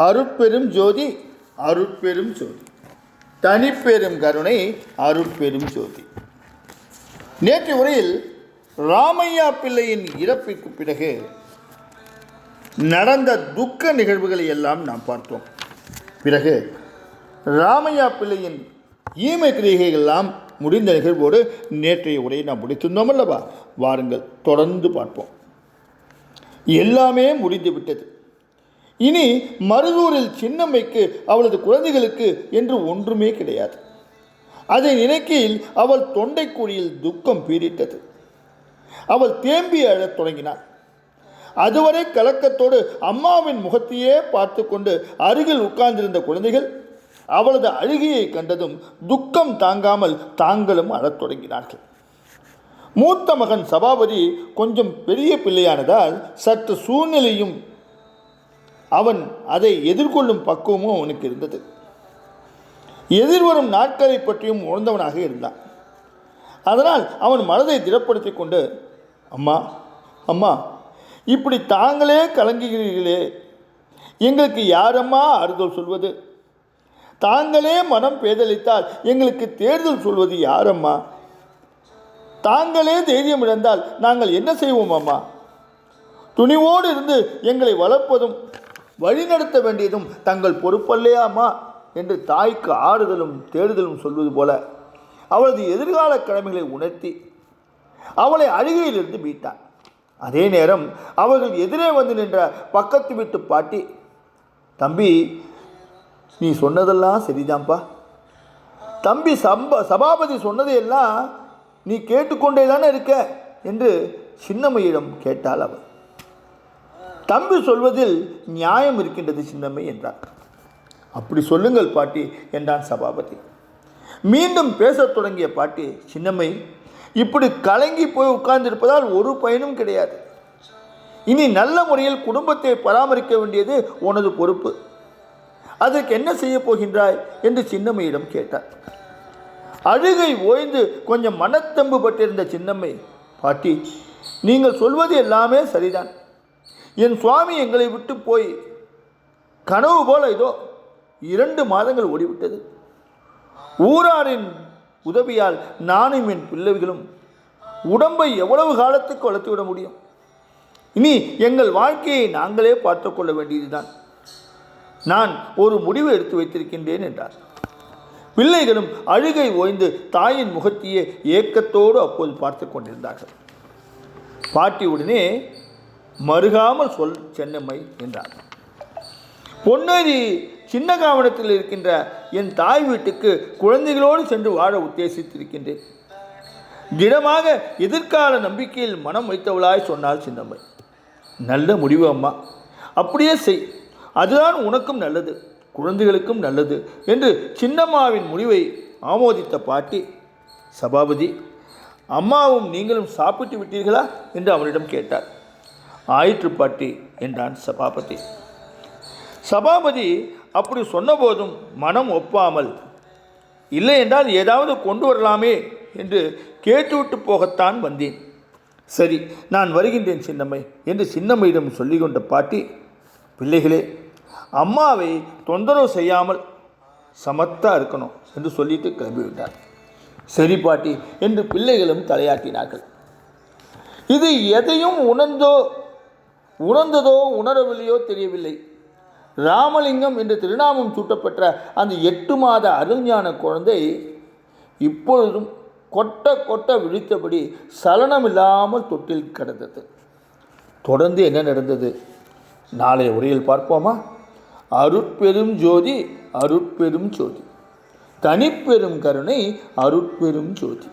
அருட்பெரும் ஜோதி அருட்பெரும் ஜோதி, தனிப்பெரும் கருணை அருட்பெரும் ஜோதி. நேற்று உரையில் ராமையா பிள்ளையின் இறப்பிற்கு பிறகு நடந்த துக்க நிகழ்வுகளை எல்லாம் நாம் பார்த்தோம். பிறகு ராமையா பிள்ளையின் ஈமை கிரிகைகள் எல்லாம் முடிந்த நிகழ்வோடு நேற்றைய உரையை நாம் முடித்திருந்தோம் அல்லவா? வாருங்கள், தொடர்ந்து பார்ப்போம். எல்லாமே முடிந்துவிட்டது. இனி மருதூரில் சின்னம்மைக்கு அவளது குழந்தைகளுக்கு என்று ஒன்றுமே கிடையாது. அதை நினைக்கையில் அவள் தொண்டைக்குழியில் துக்கம் பீரிட்டது. அவள் தேம்பி அழத் தொடங்கினாள். அதுவரை கலக்கத்தோடு அம்மாவின் முகத்தையே பார்த்து கொண்டு அருகில் உட்கார்ந்திருந்த குழந்தைகள் அவளது அழுகையை கண்டதும் துக்கம் தாங்காமல் தாங்களும் அழத் தொடங்கினார்கள். மூத்த மகன் சபாபதி கொஞ்சம் பெரிய பிள்ளையானதால் சற்று சூழ்நிலையும் அவன் அதை எதிர்கொள்ளும் பக்குவமும் அவனுக்கு இருந்தது. எதிர்வரும் நாட்களை பற்றியும் உணர்ந்தவனாக இருந்தான். அதனால் அவன் மனதை திடப்படுத்தி கொண்டு, அம்மா அம்மா, இப்படி தாங்களே கலங்குகிறீர்களே, எங்களுக்கு யாரம்மா ஆறுதல் சொல்வது? தாங்களே மனம் பேதலித்தால் எங்களுக்கு தேர்தல் சொல்வது யாரம்மா? தாங்களே தைரியம் இழந்தால் நாங்கள் என்ன செய்வோம் அம்மா? துணிவோடு இருந்து எங்களை வளர்ப்பதும் வழிநடத்த வேண்டியதும் தங்கள் பொறுப்பல்லையாம்மா என்று தாய்க்கு ஆறுதலும் தேடுதலும் சொல்வது போல அவளது எதிர்கால கடமைகளை உணர்த்தி அவளை அழுகையிலிருந்து மீட்டான். அதே நேரம் அவர்கள் எதிரே வந்து நின்ற பக்கத்து வீட்டு பாட்டி, தம்பி, நீ சொன்னதெல்லாம் சரிதான்ப்பா. தம்பி சபாபதி சொன்னதையெல்லாம் நீ கேட்டுக்கொண்டே தானே இருக்க என்று சின்னம்மையிடம் கேட்டாள் அவள். தம்பி சொல்வதில் நியாயம் இருக்கின்றது சின்னம்மை என்றார். அப்படி சொல்லுங்கள் பாட்டி என்றான் சபாபதி. மீண்டும் பேசத் தொடங்கிய பாட்டி, சின்னம்மை, இப்படி கலங்கி போய் உட்கார்ந்திருப்பதால் ஒரு பயனும் கிடையாது. இனி நல்ல முறையில் குடும்பத்தை பராமரிக்க வேண்டியது உனது பொறுப்பு. அதற்கு என்ன செய்ய போகின்றாய் என்று சின்னம்மையிடம் கேட்டார். அழுகை ஓய்ந்து கொஞ்சம் மனத்தம்பு பட்டிருந்த சின்னம்மை, பாட்டி, நீங்கள் சொல்வது எல்லாமே சரிதான். என் சுவாமி எங்களை விட்டு போய் கனவு போல இதோ 2 மாதங்கள் ஓடிவிட்டது. ஊராரின் உதவியால் நானும் என் பிள்ளைகளும் உடம்பை எவ்வளவு காலத்துக்கு வளர்த்துவிட முடியும்? இனி எங்கள் வாழ்க்கையை நாங்களே பார்த்து கொள்ள வேண்டியதுதான். நான் ஒரு முடிவு எடுத்து வைத்திருக்கின்றேன் என்றார். பிள்ளைகளும் அழுகை ஓய்ந்து தாயின் முகத்தையே ஏக்கத்தோடு அப்போது பார்த்து கொண்டிருந்தார்கள். பாட்டி உடனே, மறுகாமல் சொல் சென்னம்மை என்றார். பொன்னேரி சின்ன காவணத்தில் இருக்கின்ற என் தாய் வீட்டுக்கு குழந்தைகளோடு சென்று வாழ உத்தேசித்திருக்கின்றேன். திடமாக எதிர்கால நம்பிக்கையில் மனம் வைத்தவளாய் சொன்னாள் சின்னம்மை. நல்ல முடிவு அம்மா, அப்படியே செய். அதுதான் உனக்கும் நல்லது, குழந்தைகளுக்கும் நல்லது என்று சின்னம்மாவின் முடிவை ஆமோதித்த பாட்டி, சபாபதி, அம்மாவும் நீங்களும் சாப்பிட்டு விட்டீர்களா என்று அவனிடம் கேட்டார். ஆயிற்று பாட்டி என்றான் சபாபதி. சபாபதி அப்படி சொன்னபோதும் மனம் ஒப்பாமல், இல்லை என்றால் ஏதாவது கொண்டு வரலாமே என்று கேட்டுவிட்டு போகத்தான் வந்தேன். சரி, நான் வருகின்றேன் சின்னம்மை என்று சின்னம்மையிடம் சொல்லிக் கொண்ட பாட்டி, பிள்ளைகளே, அம்மாவை தொந்தரவு செய்யாமல் சமத்தா இருக்கணும் என்று சொல்லிட்டு கிளம்பிவிட்டார். சரி பாட்டி என்று பிள்ளைகளும் தலையாட்டினார்கள். இது எதையும் உணர்ந்ததோ உணரவில்லையோ தெரியவில்லை. ராமலிங்கம் என்று திருநாமம் சூட்டப்பட்ட அந்த 8 மாத அருஞான குழந்தை இப்பொழுதும் கொட்ட கொட்ட விழித்தபடி சலனமில்லாமல் தொட்டில் கிடந்தது. தொடர்ந்து என்ன நடந்தது நாளைய உரையில் பார்ப்போமா? அருட்பெரும் ஜோதி அருட்பெரும் ஜோதி, தனிப்பெரும் கருணை அருட்பெரும் ஜோதி.